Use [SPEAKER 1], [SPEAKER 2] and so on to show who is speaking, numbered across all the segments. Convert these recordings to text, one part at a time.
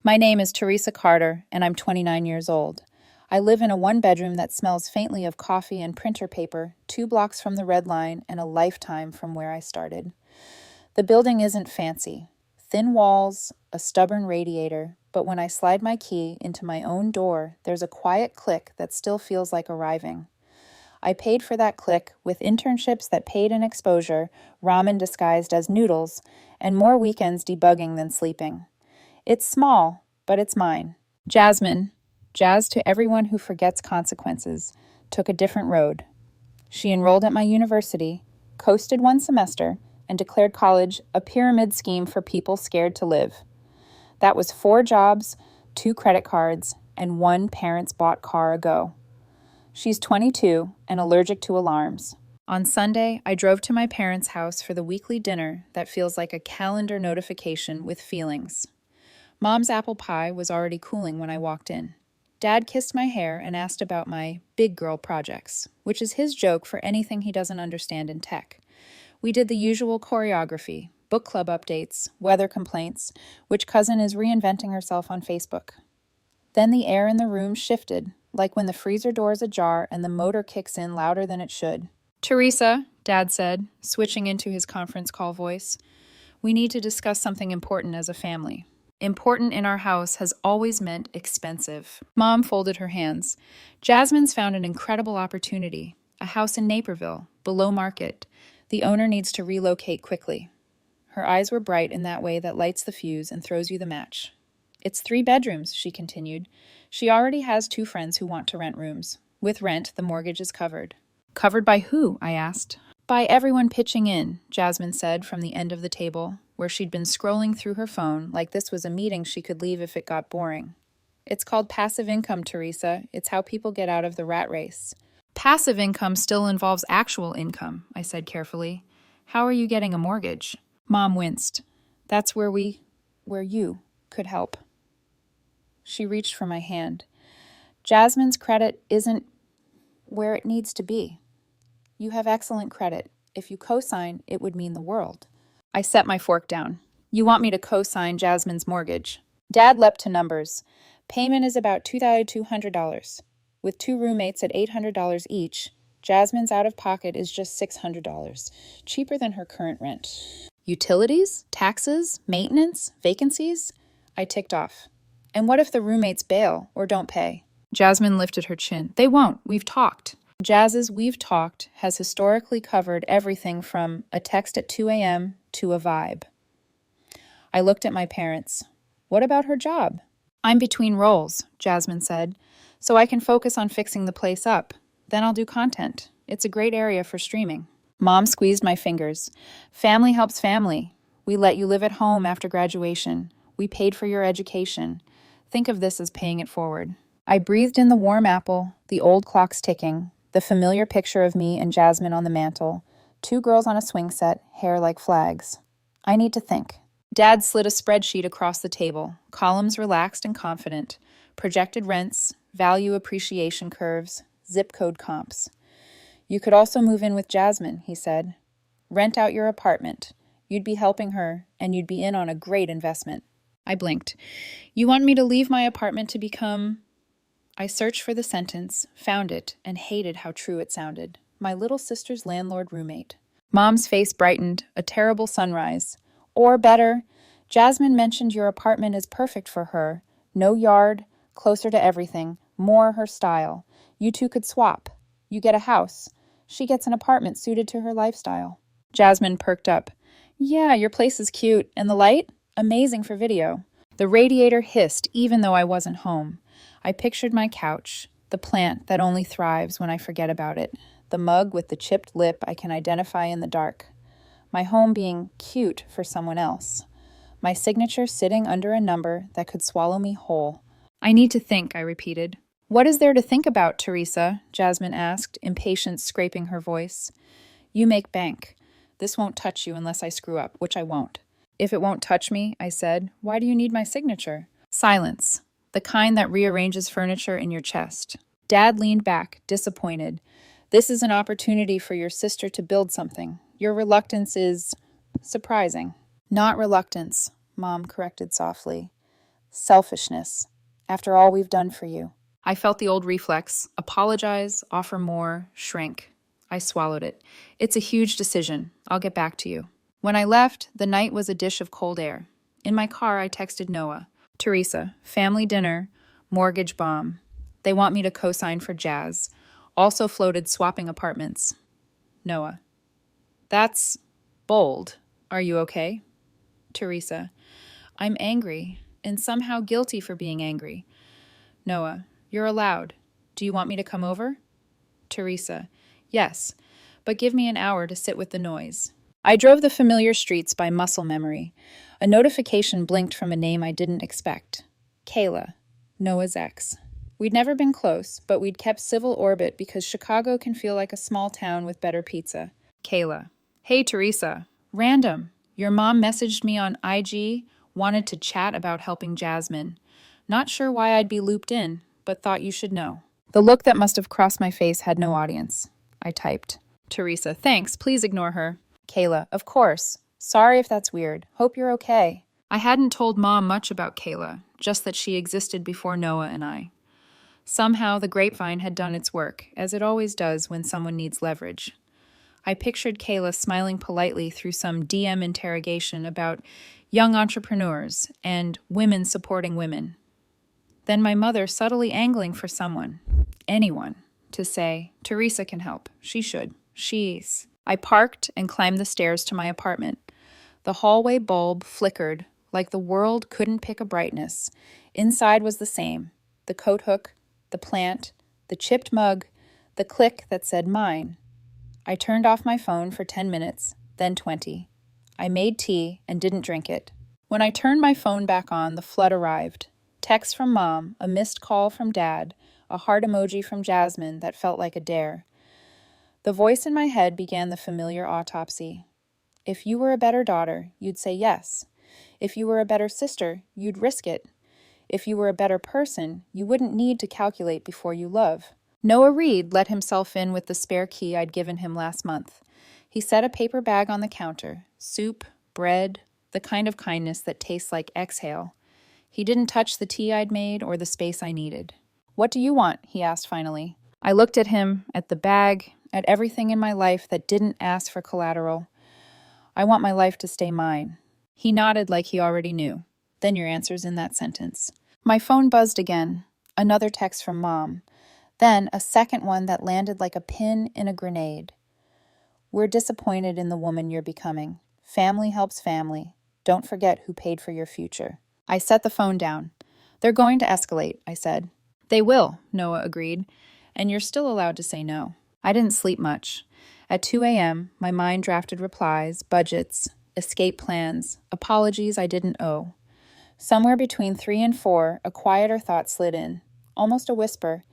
[SPEAKER 1] My name is Teresa Carter, and I'm 29 years old. I live in a one-bedroom that smells faintly of coffee and printer paper, 2 blocks from the Red Line and a lifetime from where I started. The building isn't fancy. Thin walls, a stubborn radiator, but when I slide my key into my own door, there's a quiet click that still feels like arriving. I paid for that click with internships that paid in exposure, ramen disguised as noodles, and more weekends debugging than sleeping. It's small, but it's mine. Jasmine, Jazz to everyone who forgets consequences, took a different road. She enrolled at my university, coasted one semester, and declared college a pyramid scheme for people scared to live. That was 4 jobs, 2 credit cards, and 1 parents bought car ago. She's 22 and allergic to alarms. On Sunday, I drove to my parents' house for the weekly dinner that feels like a calendar notification with feelings. Mom's apple pie was already cooling when I walked in. Dad kissed my hair and asked about my big girl projects, which is his joke for anything he doesn't understand in tech. We did the usual choreography, book club updates, weather complaints, which cousin is reinventing herself on Facebook. Then the air in the room shifted, like when the freezer door is ajar and the motor kicks in louder than it should. Teresa, Dad said, switching into his conference call voice, we need to discuss something important as a family. Important in our house has always meant expensive. Mom folded her hands. Jasmine's found an incredible opportunity, a house in Naperville, below market. The owner needs to relocate quickly. Her eyes were bright in that way that lights the fuse and throws you the match. It's 3 bedrooms, she continued. She already has 2 friends who want to rent rooms. With rent, the mortgage is covered. Covered by who? I asked. By everyone pitching in, Jasmine said from the end of the table, where she'd been scrolling through her phone like this was a meeting she could leave if it got boring. It's called passive income, Teresa. It's how people get out of the rat race. Passive income still involves actual income, I said carefully. How are you getting a mortgage? Mom winced. That's where you could help. She reached for my hand. Jasmine's credit isn't where it needs to be. You have excellent credit. If you co-sign, it would mean the world. I set my fork down. You want me to co-sign Jasmine's mortgage? Dad leapt to numbers. Payment is about $2,200. With 2 roommates at $800 each, Jasmine's out-of-pocket is just $600, cheaper than her current rent. Utilities? Taxes? Maintenance? Vacancies? I ticked off. And what if the roommates bail or don't pay? Jasmine lifted her chin. They won't. We've talked. Jazz's "We've Talked" has historically covered everything from a text at 2 a.m. to a vibe. I looked at my parents. What about her job? I'm between roles, Jasmine said, so I can focus on fixing the place up. Then I'll do content. It's a great area for streaming. Mom squeezed my fingers. Family helps family. We let you live at home after graduation. We paid for your education. Think of this as paying it forward. I breathed in the warm apple, the old clocks ticking, the familiar picture of me and Jasmine on the mantel, 2 girls on a swing set, hair like flags. I need to think. Dad slid a spreadsheet across the table, columns relaxed and confident, projected rents, value appreciation curves, zip code comps. You could also move in with Jasmine, he said. Rent out your apartment. You'd be helping her, and you'd be in on a great investment. I blinked. You want me to leave my apartment to become... I searched for the sentence, found it, and hated how true it sounded. My little sister's landlord roommate. Mom's face brightened, a terrible sunrise. Or better, Jasmine mentioned your apartment is perfect for her. No yard, closer to everything, more her style. You 2 could swap. You get a house. She gets an apartment suited to her lifestyle. Jasmine perked up. Yeah, your place is cute. And the light? Amazing for video. The radiator hissed even though I wasn't home. I pictured my couch, the plant that only thrives when I forget about it, the mug with the chipped lip I can identify in the dark. My home being cute for someone else. My signature sitting under a number that could swallow me whole. I need to think, I repeated. What is there to think about, Teresa? Jasmine asked, impatience scraping her voice. You make bank. This won't touch you unless I screw up, which I won't. If it won't touch me, I said, why do you need my signature? Silence. The kind that rearranges furniture in your chest. Dad leaned back, disappointed. This is an opportunity for your sister to build something. Your reluctance is surprising. Not reluctance, Mom corrected softly. Selfishness. After all we've done for you. I felt the old reflex: apologize, offer more, shrink. I swallowed it. It's a huge decision. I'll get back to you. When I left, the night was a dish of cold air. In my car, I texted Noah. Teresa, family dinner, mortgage bomb. They want me to co-sign for Jazz. Also floated swapping apartments. Noah. That's bold. Are you okay? Teresa. I'm angry, and somehow guilty for being angry. Noah. You're allowed. Do you want me to come over? Teresa. Yes, but give me an hour to sit with the noise. I drove the familiar streets by muscle memory. A notification blinked from a name I didn't expect. Kayla, Noah's ex. We'd never been close, but we'd kept civil orbit because Chicago can feel like a small town with better pizza. Kayla. Hey, Teresa. Random. Your mom messaged me on IG, wanted to chat about helping Jasmine. Not sure why I'd be looped in, but thought you should know. The look that must have crossed my face had no audience. I typed. Teresa. Thanks. Please ignore her. Kayla. Of course. Sorry if that's weird. Hope you're okay. I hadn't told Mom much about Kayla, just that she existed before Noah and I. Somehow the grapevine had done its work, as it always does when someone needs leverage. I pictured Kayla smiling politely through some DM interrogation about young entrepreneurs and women supporting women. Then my mother subtly angling for someone, anyone, to say, Teresa can help. She should. She's. I parked and climbed the stairs to my apartment. The hallway bulb flickered like the world couldn't pick a brightness. Inside was the same. The coat hook, the plant, the chipped mug, the click that said mine. I turned off my phone for 10 minutes, then 20. I made tea and didn't drink it. When I turned my phone back on, the flood arrived. Text from Mom, a missed call from Dad, a heart emoji from Jasmine that felt like a dare. The voice in my head began the familiar autopsy. If you were a better daughter, you'd say yes. If you were a better sister, you'd risk it. If you were a better person, you wouldn't need to calculate before you love. Noah Reed let himself in with the spare key I'd given him last month. He set a paper bag on the counter, soup, bread, the kind of kindness that tastes like exhale. He didn't touch the tea I'd made or the space I needed. What do you want? He asked finally. I looked at him, at the bag, at everything in my life that didn't ask for collateral. I want my life to stay mine. He nodded like he already knew. Then your answer's in that sentence. My phone buzzed again. Another text from Mom. Then a second one that landed like a pin in a grenade. We're disappointed in the woman you're becoming. Family helps family. Don't forget who paid for your future. I set the phone down. They're going to escalate, I said. They will, Noah agreed. And you're still allowed to say no. I didn't sleep much. At 2 a.m., my mind drafted replies, budgets, escape plans, apologies I didn't owe. Somewhere between 3 and 4, a quieter thought slid in, almost a whisper.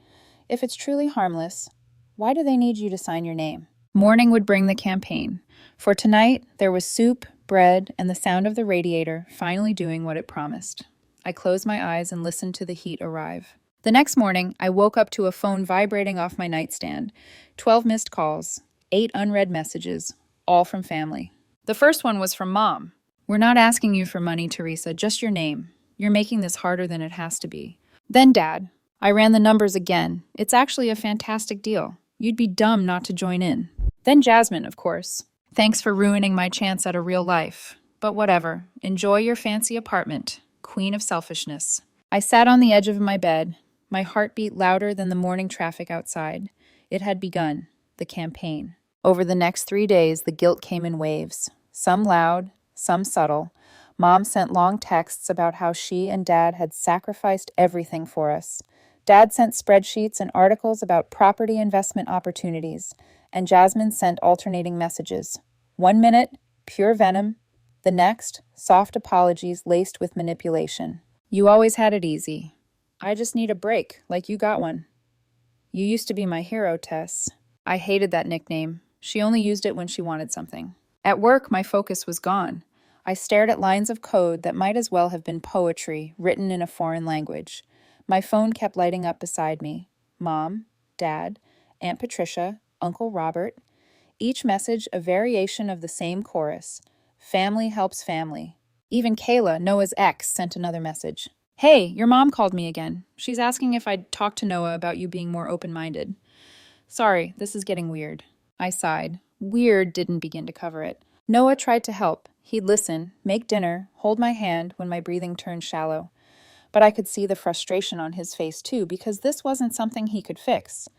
[SPEAKER 1] If it's truly harmless, why do they need you to sign your name? Morning would bring the campaign. For tonight, there was soup, bread, and the sound of the radiator finally doing what it promised. I closed my eyes and listened to the heat arrive. The next morning, I woke up to a phone vibrating off my nightstand. 12 missed calls, 8 unread messages, all from family. The first one was from Mom. We're not asking you for money, Teresa, just your name. You're making this harder than it has to be. Then Dad. I ran the numbers again. It's actually a fantastic deal. You'd be dumb not to join in. Then Jasmine, of course. Thanks for ruining my chance at a real life. But whatever. Enjoy your fancy apartment. Queen of selfishness. I sat on the edge of my bed, my heart beat louder than the morning traffic outside. It had begun. The campaign. Over the next 3 days, the guilt came in waves. Some loud, some subtle. Mom sent long texts about how she and Dad had sacrificed everything for us. Dad sent spreadsheets and articles about property investment opportunities, and Jasmine sent alternating messages. 1 minute, pure venom. The next, soft apologies laced with manipulation. You always had it easy. I just need a break, like you got one. You used to be my hero, Tess. I hated that nickname. She only used it when she wanted something. At work, my focus was gone. I stared at lines of code that might as well have been poetry written in a foreign language. My phone kept lighting up beside me. Mom, Dad, Aunt Patricia, Uncle Robert. Each message a variation of the same chorus. Family helps family. Even Kayla, Noah's ex, sent another message. Hey, your mom called me again. She's asking if I'd talk to Noah about you being more open-minded. Sorry, this is getting weird. I sighed. Weird didn't begin to cover it. Noah tried to help. He'd listen, make dinner, hold my hand when my breathing turned shallow. But I could see the frustration on his face too, because this wasn't something he could fix.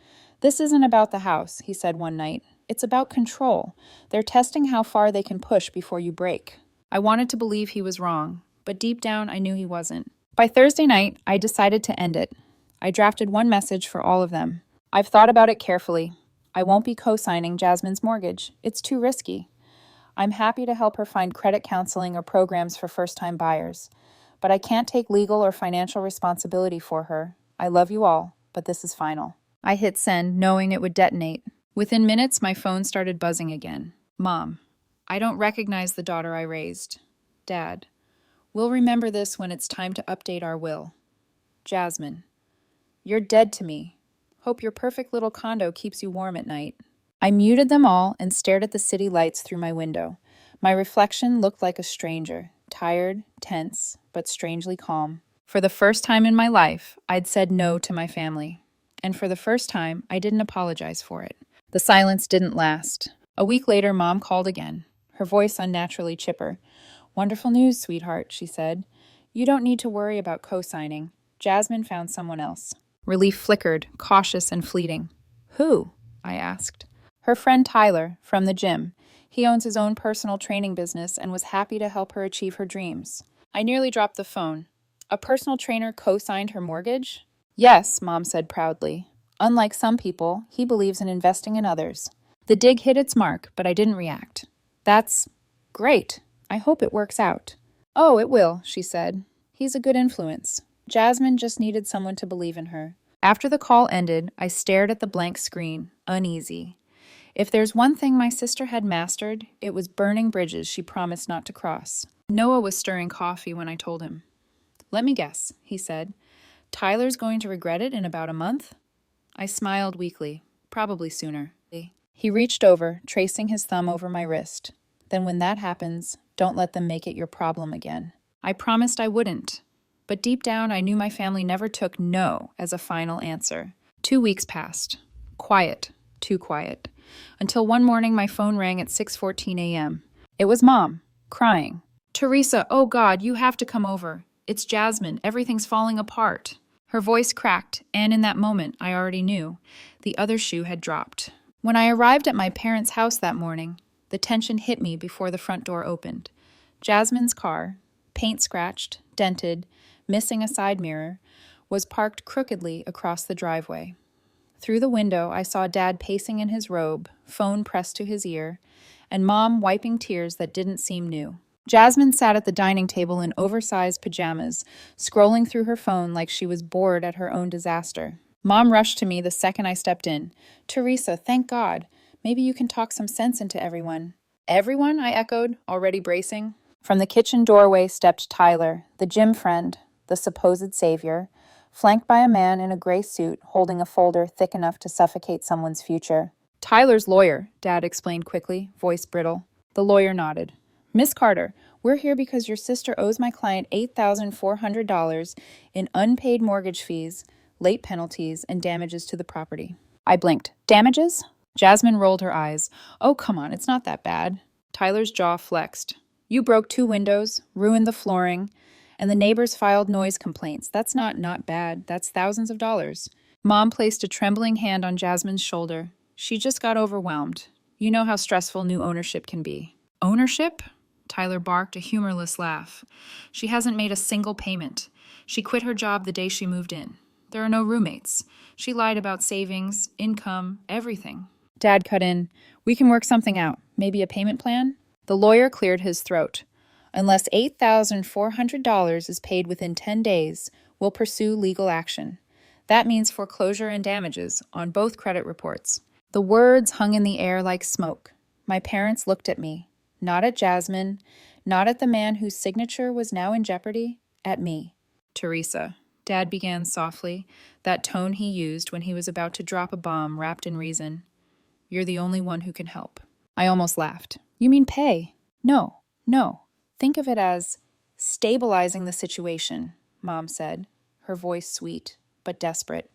[SPEAKER 1] This isn't about the house, he said one night. It's about control. They're testing how far they can push before you break. I wanted to believe he was wrong, but deep down I knew he wasn't. By Thursday night, I decided to end it. I drafted one message for all of them. I've thought about it carefully. I won't be co-signing Jasmine's mortgage. It's too risky. I'm happy to help her find credit counseling or programs for first-time buyers. But I can't take legal or financial responsibility for her. I love you all, but this is final. I hit send, knowing it would detonate. Within minutes, my phone started buzzing again. Mom, I don't recognize the daughter I raised. Dad, we'll remember this when it's time to update our will. Jasmine, you're dead to me. Hope your perfect little condo keeps you warm at night. I muted them all and stared at the city lights through my window. My reflection looked like a stranger, tired, tense, but strangely calm. For the first time in my life, I'd said no to my family. And for the first time, I didn't apologize for it. The silence didn't last. A week later, Mom called again, her voice unnaturally chipper. Wonderful news, sweetheart, she said. You don't need to worry about co-signing. Jasmine found someone else. Relief flickered, cautious and fleeting. Who? I asked. Her friend Tyler, from the gym. He owns his own personal training business and was happy to help her achieve her dreams. I nearly dropped the phone. A personal trainer co-signed her mortgage? Yes, Mom said proudly. Unlike some people, he believes in investing in others. The dig hit its mark, but I didn't react. That's great. I hope it works out. Oh, it will, she said. He's a good influence. Jasmine just needed someone to believe in her. After the call ended, I stared at the blank screen, uneasy. If there's one thing my sister had mastered, it was burning bridges she promised not to cross. Noah was stirring coffee when I told him. Let me guess, he said. Tyler's going to regret it in about a month? I smiled weakly. Probably sooner. He reached over, tracing his thumb over my wrist. Then when that happens, don't let them make it your problem again. I promised I wouldn't. But deep down, I knew my family never took no as a final answer. 2 weeks passed. Quiet. Too quiet. Until one morning, my phone rang at 6:14 a.m. It was Mom, crying. Teresa, oh God, you have to come over. It's Jasmine. Everything's falling apart. Her voice cracked, and in that moment, I already knew. The other shoe had dropped. When I arrived at my parents' house that morning, the tension hit me before the front door opened. Jasmine's car, paint scratched, dented, missing a side mirror, was parked crookedly across the driveway. Through the window, I saw Dad pacing in his robe, phone pressed to his ear, and Mom wiping tears that didn't seem new. Jasmine sat at the dining table in oversized pajamas, scrolling through her phone like she was bored at her own disaster. Mom rushed to me the second I stepped in. Teresa, thank God. Maybe you can talk some sense into everyone. Everyone? I echoed, already bracing. From the kitchen doorway stepped Tyler, the gym friend, the supposed savior, flanked by a man in a gray suit holding a folder thick enough to suffocate someone's future. Tyler's lawyer, Dad explained quickly, voice brittle. The lawyer nodded. Miss Carter, we're here because your sister owes my client $8,400 in unpaid mortgage fees, late penalties, and damages to the property. I blinked. Damages? Jasmine rolled her eyes. Oh, come on, it's not that bad. Tyler's jaw flexed. You broke 2 windows, ruined the flooring, and the neighbors filed noise complaints. That's not bad. That's thousands of dollars. Mom placed a trembling hand on Jasmine's shoulder. She just got overwhelmed. You know how stressful new ownership can be. Ownership? Tyler barked, a humorless laugh. She hasn't made a single payment. She quit her job the day she moved in. There are no roommates. She lied about savings, income, everything. Dad cut in. We can work something out. Maybe a payment plan? The lawyer cleared his throat. Unless $8,400 is paid within 10 days, we'll pursue legal action. That means foreclosure and damages on both credit reports. The words hung in the air like smoke. My parents looked at me. Not at Jasmine, not at the man whose signature was now in jeopardy, at me. Teresa, Dad began softly, that tone he used when he was about to drop a bomb wrapped in reason. You're the only one who can help. I almost laughed. You mean pay? No. Think of it as stabilizing the situation. Mom said, her voice sweet, but desperate.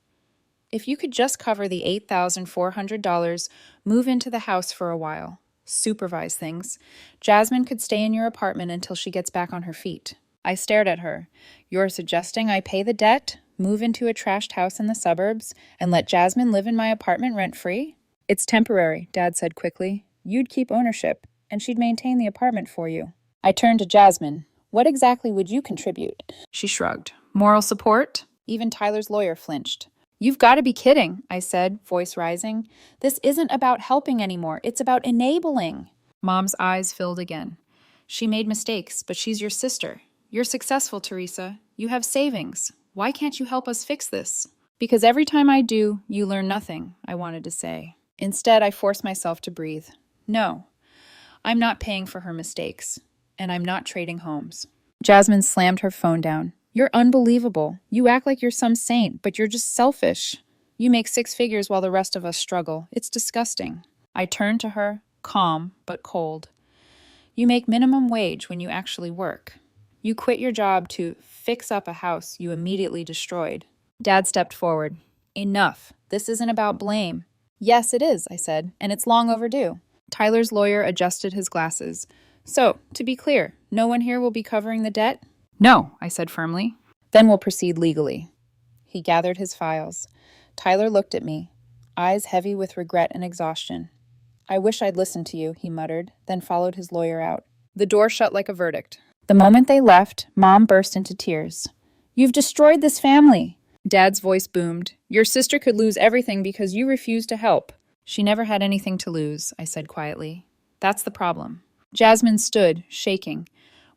[SPEAKER 1] If you could just cover the $8,400, move into the house for a while, supervise things, Jasmine could stay in your apartment until she gets back on her feet. I stared at her. You're suggesting I pay the debt, move into a trashed house in the suburbs, and let Jasmine live in my apartment rent-free? It's temporary, Dad said quickly. You'd keep ownership, and she'd maintain the apartment for you. I turned to Jasmine. What exactly would you contribute? She shrugged. Moral support? Even Tyler's lawyer flinched. You've got to be kidding, I said, voice rising. This isn't about helping anymore. It's about enabling. Mom's eyes filled again. She made mistakes, but she's your sister. You're successful, Teresa. You have savings. Why can't you help us fix this? Because every time I do, you learn nothing, I wanted to say. Instead, I forced myself to breathe. No, I'm not paying for her mistakes, and I'm not trading homes. Jasmine slammed her phone down. You're unbelievable. You act like you're some saint, but you're just selfish. You make 6 figures while the rest of us struggle. It's disgusting. I turned to her, calm but cold. You make minimum wage when you actually work. You quit your job to fix up a house you immediately destroyed. Dad stepped forward. Enough. This isn't about blame. Yes, it is, I said, and it's long overdue. Tyler's lawyer adjusted his glasses. So, to be clear, no one here will be covering the debt? No, I said firmly. Then we'll proceed legally. He gathered his files. Tyler looked at me, eyes heavy with regret and exhaustion. I wish I'd listened to you, he muttered, then followed his lawyer out. The door shut like a verdict. The moment they left, Mom burst into tears. You've destroyed this family. Dad's voice boomed. Your sister could lose everything because you refused to help. She never had anything to lose, I said quietly. That's the problem. Jasmine stood, shaking.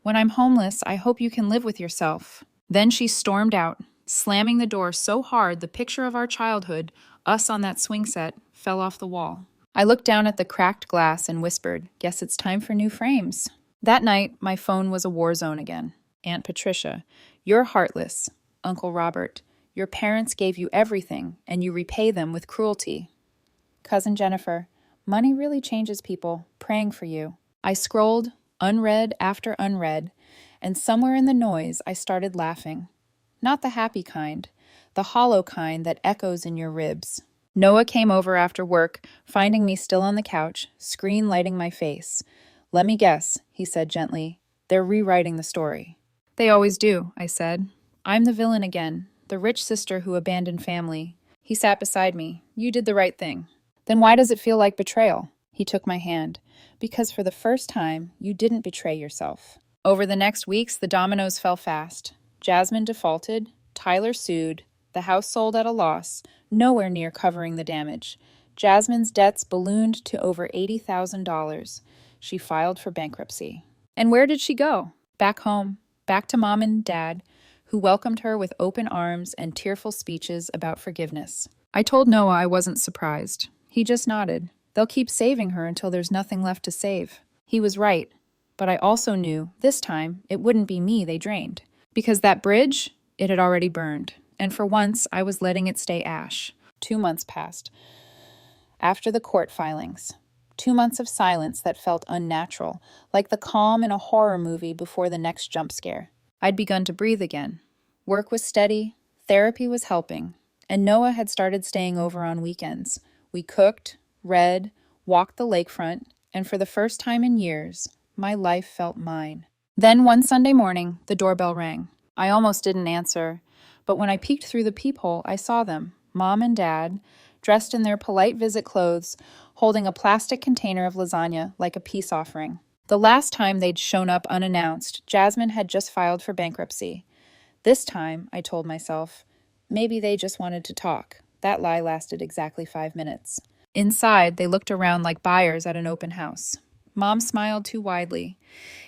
[SPEAKER 1] When I'm homeless, I hope you can live with yourself. Then she stormed out, slamming the door so hard the picture of our childhood, us on that swing set, fell off the wall. I looked down at the cracked glass and whispered, guess it's time for new frames. That night, my phone was a war zone again. Aunt Patricia, you're heartless. Uncle Robert, your parents gave you everything, and you repay them with cruelty. Cousin Jennifer, money really changes people, praying for you. I scrolled, unread after unread, and somewhere in the noise I started laughing. Not the happy kind, the hollow kind that echoes in your ribs. Noah came over after work, finding me still on the couch, screen lighting my face. Let me guess, he said gently. They're rewriting the story. They always do, I said. I'm the villain again, the rich sister who abandoned family. He sat beside me. You did the right thing. Then why does it feel like betrayal? He took my hand. Because for the first time, you didn't betray yourself. Over the next weeks, the dominoes fell fast. Jasmine defaulted, Tyler sued, the house sold at a loss, nowhere near covering the damage. Jasmine's debts ballooned to over $80,000. She filed for bankruptcy. And where did she go? Back home, back to Mom and Dad, who welcomed her with open arms and tearful speeches about forgiveness. I told Noah I wasn't surprised. He just nodded. They'll keep saving her until there's nothing left to save. He was right, but I also knew, this time, it wouldn't be me they drained. Because that bridge, it had already burned, and for once I was letting it stay ash. 2 months passed. After the court filings. 2 months of silence that felt unnatural, like the calm in a horror movie before the next jump scare. I'd begun to breathe again. Work was steady, therapy was helping, and Noah had started staying over on weekends. We cooked, read, walked the lakefront, and for the first time in years, my life felt mine. Then one Sunday morning, the doorbell rang. I almost didn't answer, but when I peeked through the peephole, I saw them, Mom and Dad, dressed in their polite visit clothes, holding a plastic container of lasagna like a peace offering. The last time they'd shown up unannounced, Jasmine had just filed for bankruptcy. This time, I told myself, maybe they just wanted to talk. That lie lasted exactly 5 minutes. Inside, they looked around like buyers at an open house. Mom smiled too widely.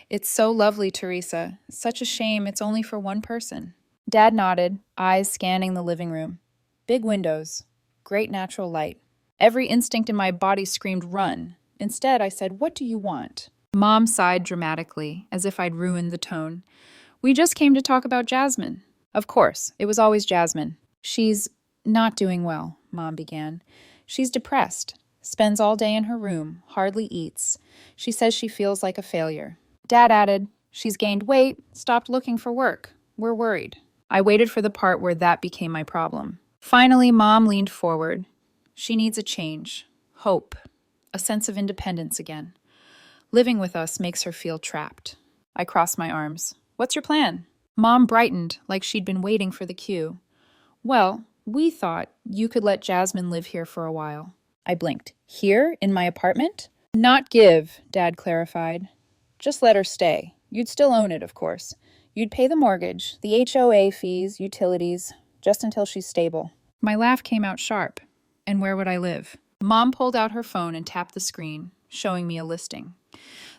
[SPEAKER 1] It's so lovely, Teresa. Such a shame it's only for one person. Dad nodded, eyes scanning the living room. Big windows. Great natural light. Every instinct in my body screamed, run. Instead, I said, what do you want? Mom sighed dramatically, as if I'd ruined the tone. We just came to talk about Jasmine. Of course, it was always Jasmine. She's not doing well, Mom began. She's depressed, spends all day in her room, hardly eats. She says she feels like a failure. Dad added, she's gained weight, stopped looking for work. We're worried. I waited for the part where that became my problem. Finally, Mom leaned forward. She needs a change, hope, a sense of independence again. Living with us makes her feel trapped. I crossed my arms. What's your plan? Mom brightened like she'd been waiting for the cue. Well, we thought you could let Jasmine live here for a while. I blinked. Here, in my apartment? Not give, Dad clarified. Just let her stay. You'd still own it, of course. You'd pay the mortgage, the HOA fees, utilities, just until she's stable. My laugh came out sharp. And where would I live? Mom pulled out her phone and tapped the screen, showing me a listing.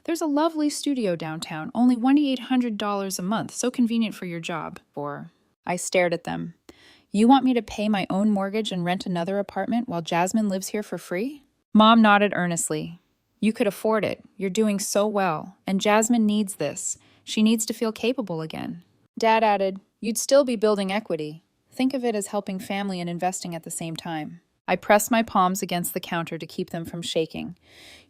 [SPEAKER 1] There's a lovely studio downtown, only $2,800 a month, so convenient for your job. I stared at them. You want me to pay my own mortgage and rent another apartment while Jasmine lives here for free? Mom nodded earnestly. You could afford it. You're doing so well. And Jasmine needs this. She needs to feel capable again. Dad added, you'd still be building equity. Think of it as helping family and investing at the same time. I pressed my palms against the counter to keep them from shaking.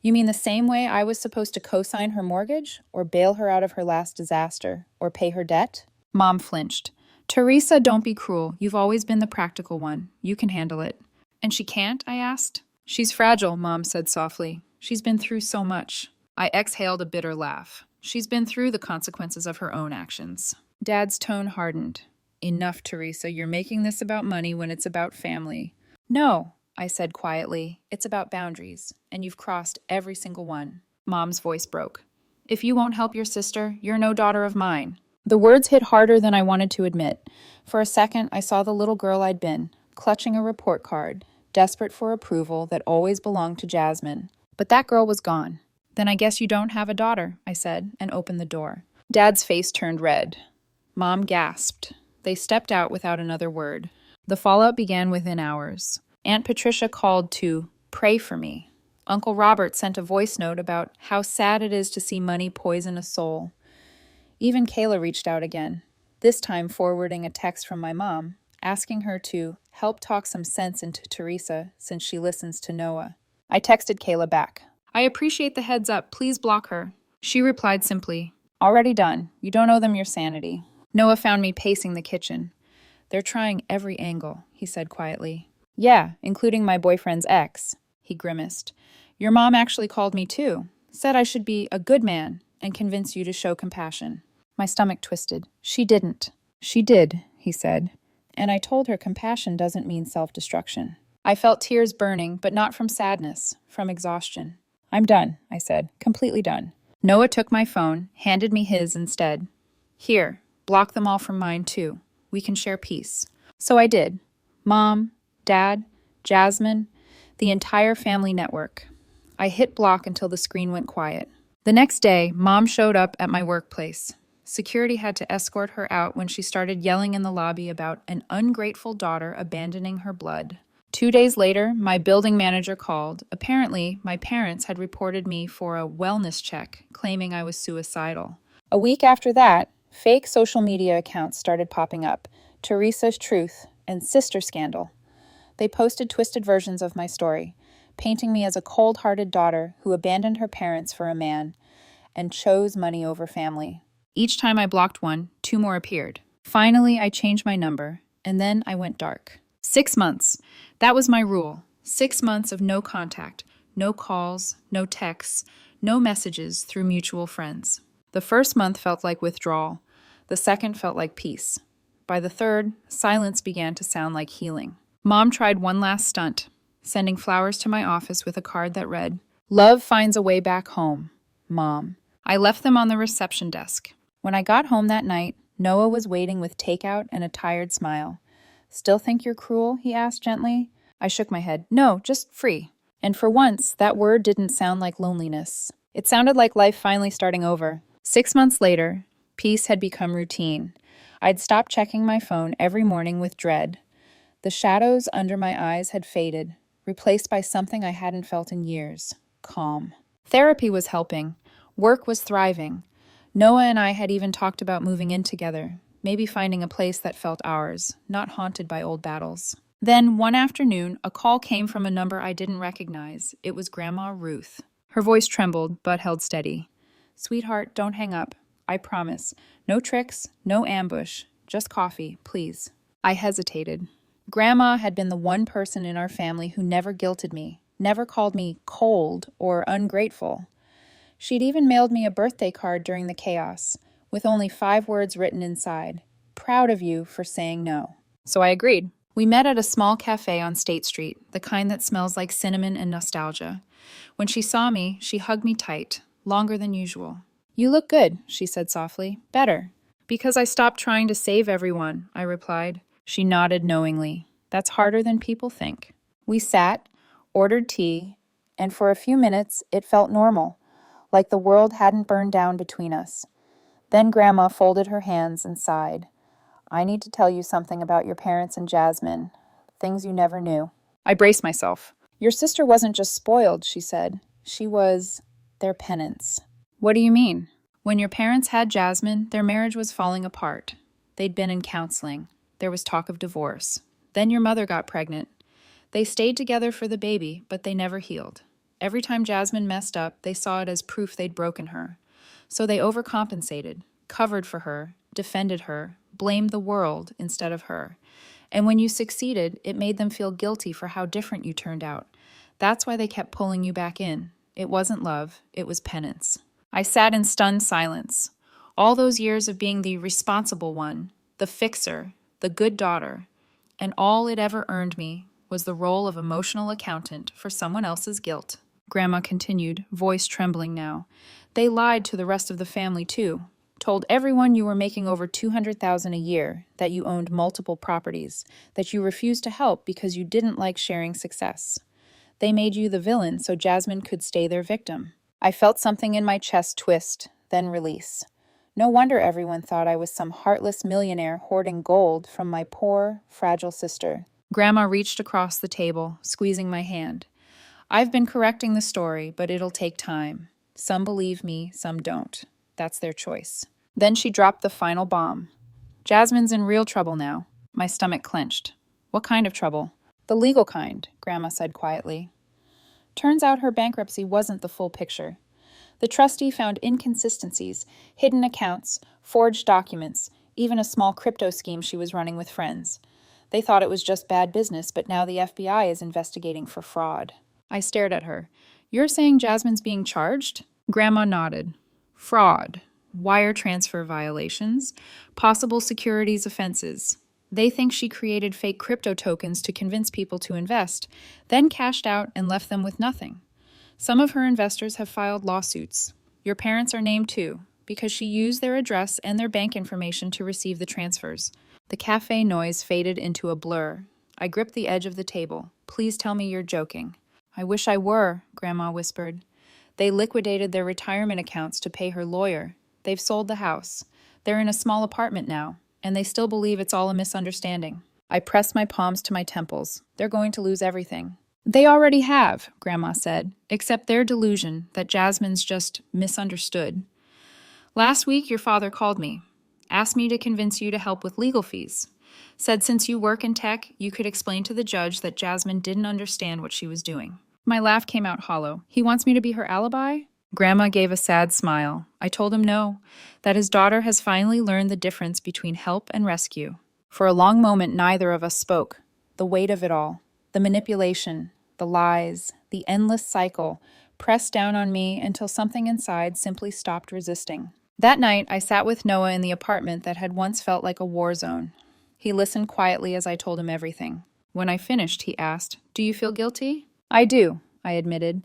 [SPEAKER 1] You mean the same way I was supposed to co-sign her mortgage, or bail her out of her last disaster, or pay her debt? Mom flinched. Teresa, don't be cruel. You've always been the practical one. You can handle it. And she can't? I asked. She's fragile, Mom said softly. She's been through so much. I exhaled a bitter laugh. She's been through the consequences of her own actions. Dad's tone hardened. Enough, Teresa. You're making this about money when it's about family. No, I said quietly. It's about boundaries, and you've crossed every single one. Mom's voice broke. If you won't help your sister, you're no daughter of mine. The words hit harder than I wanted to admit. For a second, I saw the little girl I'd been, clutching a report card, desperate for approval that always belonged to Jasmine. But that girl was gone. Then I guess you don't have a daughter, I said, and opened the door. Dad's face turned red. Mom gasped. They stepped out without another word. The fallout began within hours. Aunt Patricia called to pray for me. Uncle Robert sent a voice note about how sad it is to see money poison a soul. Even Kayla reached out again, this time forwarding a text from my mom, asking her to help talk some sense into Teresa since she listens to Noah. I texted Kayla back. I appreciate the heads up. Please block her. She replied simply, already done. You don't owe them your sanity. Noah found me pacing the kitchen. They're trying every angle, he said quietly. Yeah, including my boyfriend's ex, he grimaced. Your mom actually called me too. Said I should be a good man and convince you to show compassion. My stomach twisted. She didn't. She did, he said. And I told her compassion doesn't mean self-destruction. I felt tears burning, but not from sadness, from exhaustion. I'm done, I said, completely done. Noah took my phone, handed me his instead. Here, block them all from mine too. We can share peace. So I did. Mom, Dad, Jasmine, the entire family network. I hit block until the screen went quiet. The next day, Mom showed up at my workplace. Security had to escort her out when she started yelling in the lobby about an ungrateful daughter abandoning her blood. 2 days later, my building manager called. Apparently, my parents had reported me for a wellness check, claiming I was suicidal. A week after that, fake social media accounts started popping up. Teresa's Truth and Sister Scandal. They posted twisted versions of my story, painting me as a cold-hearted daughter who abandoned her parents for a man and chose money over family. Each time I blocked one, 2 more appeared. Finally, I changed my number, and then I went dark. 6 months. That was my rule. 6 months of no contact, no calls, no texts, no messages through mutual friends. The first month felt like withdrawal. The second felt like peace. By the third, silence began to sound like healing. Mom tried one last stunt, sending flowers to my office with a card that read, Love finds a way back home, Mom. I left them on the reception desk. When I got home that night, Noah was waiting with takeout and a tired smile. Still think you're cruel? He asked gently. I shook my head. No, just free. And for once, that word didn't sound like loneliness. It sounded like life finally starting over. 6 months later, peace had become routine. I'd stopped checking my phone every morning with dread. The shadows under my eyes had faded, replaced by something I hadn't felt in years. Calm. Therapy was helping. Work was thriving. Noah and I had even talked about moving in together, maybe finding a place that felt ours, not haunted by old battles. Then, one afternoon, a call came from a number I didn't recognize. It was Grandma Ruth. Her voice trembled, but held steady. Sweetheart, don't hang up. I promise. No tricks, no ambush. Just coffee, please." I hesitated. Grandma had been the one person in our family who never guilted me, never called me cold or ungrateful. She'd even mailed me a birthday card during the chaos, with only 5 words written inside: "Proud of you for saying no." So I agreed. We met at a small cafe on State Street, the kind that smells like cinnamon and nostalgia. When she saw me, she hugged me tight, longer than usual. "You look good," she said softly. "Better." "Because I stopped trying to save everyone," I replied. She nodded knowingly. "That's harder than people think." We sat, ordered tea, and for a few minutes it felt normal, like the world hadn't burned down between us. Then Grandma folded her hands and sighed. "I need to tell you something about your parents and Jasmine. Things you never knew." I braced myself. "Your sister wasn't just spoiled," she said. "She was their penance." "What do you mean?" "When your parents had Jasmine, their marriage was falling apart. They'd been in counseling. There was talk of divorce. Then your mother got pregnant. They stayed together for the baby, but they never healed. Every time Jasmine messed up, they saw it as proof they'd broken her. So they overcompensated, covered for her, defended her, blamed the world instead of her. And when you succeeded, it made them feel guilty for how different you turned out. That's why they kept pulling you back in. It wasn't love, it was penance." I sat in stunned silence. All those years of being the responsible one, the fixer, the good daughter, and all it ever earned me was the role of emotional accountant for someone else's guilt. Grandma continued, voice trembling now. "They lied to the rest of the family, too. Told everyone you were making over $200,000 a year, that you owned multiple properties, that you refused to help because you didn't like sharing success. They made you the villain so Jasmine could stay their victim." I felt something in my chest twist, then release. No wonder everyone thought I was some heartless millionaire hoarding gold from my poor, fragile sister. Grandma reached across the table, squeezing my hand. "I've been correcting the story, but it'll take time. Some believe me, some don't. That's their choice." Then she dropped the final bomb. "Jasmine's in real trouble now." My stomach clenched. "What kind of trouble?" "The legal kind," Grandma said quietly. Turns out her bankruptcy wasn't the full picture. The trustee found inconsistencies, hidden accounts, forged documents, even a small crypto scheme she was running with friends. They thought it was just bad business, but now the FBI is investigating for fraud. I stared at her. "You're saying Jasmine's being charged?" Grandma nodded. "Fraud, wire transfer violations, possible securities offenses. They think she created fake crypto tokens to convince people to invest, then cashed out and left them with nothing. Some of her investors have filed lawsuits. Your parents are named too, because she used their address and their bank information to receive the transfers." The cafe noise faded into a blur. I gripped the edge of the table. "Please tell me you're joking." "I wish I were," Grandma whispered. "They liquidated their retirement accounts to pay her lawyer. They've sold the house. They're in a small apartment now, and they still believe it's all a misunderstanding." I pressed my palms to my temples. "They're going to lose everything." "They already have," Grandma said, "except their delusion that Jasmine's just misunderstood. Last week, your father called me, asked me to convince you to help with legal fees. Said since you work in tech, you could explain to the judge that Jasmine didn't understand what she was doing." My laugh came out hollow. "He wants me to be her alibi?" Grandma gave a sad smile. I told him no, that his daughter has finally learned the difference between help and rescue. For a long moment, neither of us spoke. The weight of it all, the manipulation, the lies, the endless cycle, pressed down on me until something inside simply stopped resisting. That night, I sat with Noah in the apartment that had once felt like a war zone. He listened quietly as I told him everything. When I finished, he asked, "Do you feel guilty?" "I do," I admitted.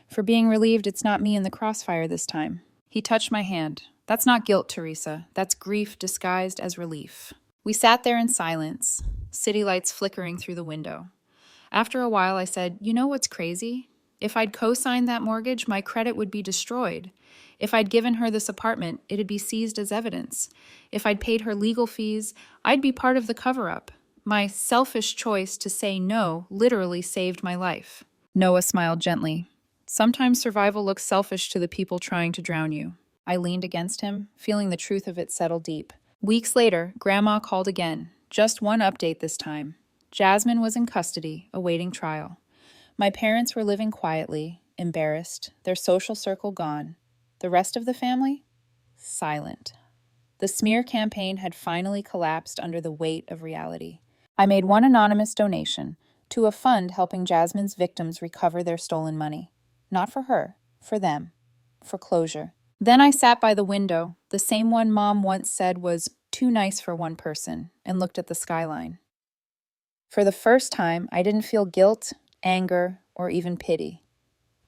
[SPEAKER 1] "For being relieved it's not me in the crossfire this time." He touched my hand. "That's not guilt, Teresa. That's grief disguised as relief." We sat there in silence, city lights flickering through the window. After a while, I said, "You know what's crazy? If I'd co-signed that mortgage, my credit would be destroyed. If I'd given her this apartment, it'd be seized as evidence. If I'd paid her legal fees, I'd be part of the cover-up. My selfish choice to say no literally saved my life." Noah smiled gently. "Sometimes survival looks selfish to the people trying to drown you." I leaned against him, feeling the truth of it settle deep. Weeks later, Grandma called again. Just one update this time. Jasmine was in custody, awaiting trial. My parents were living quietly, embarrassed, their social circle gone. The rest of the family? Silent. The smear campaign had finally collapsed under the weight of reality. I made one anonymous donation to a fund helping Jasmine's victims recover their stolen money. Not for her, for them, for closure. Then I sat by the window, the same one Mom once said was too nice for one person, and looked at the skyline. For the first time, I didn't feel guilt, anger, or even pity.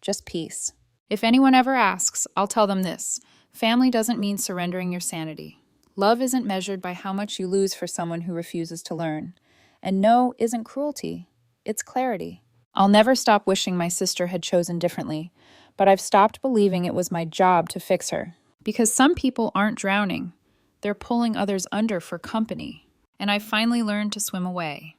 [SPEAKER 1] Just peace. If anyone ever asks, I'll tell them this. Family doesn't mean surrendering your sanity. Love isn't measured by how much you lose for someone who refuses to learn. And no isn't cruelty. It's clarity. I'll never stop wishing my sister had chosen differently, but I've stopped believing it was my job to fix her. Because some people aren't drowning. They're pulling others under for company. And I finally learned to swim away.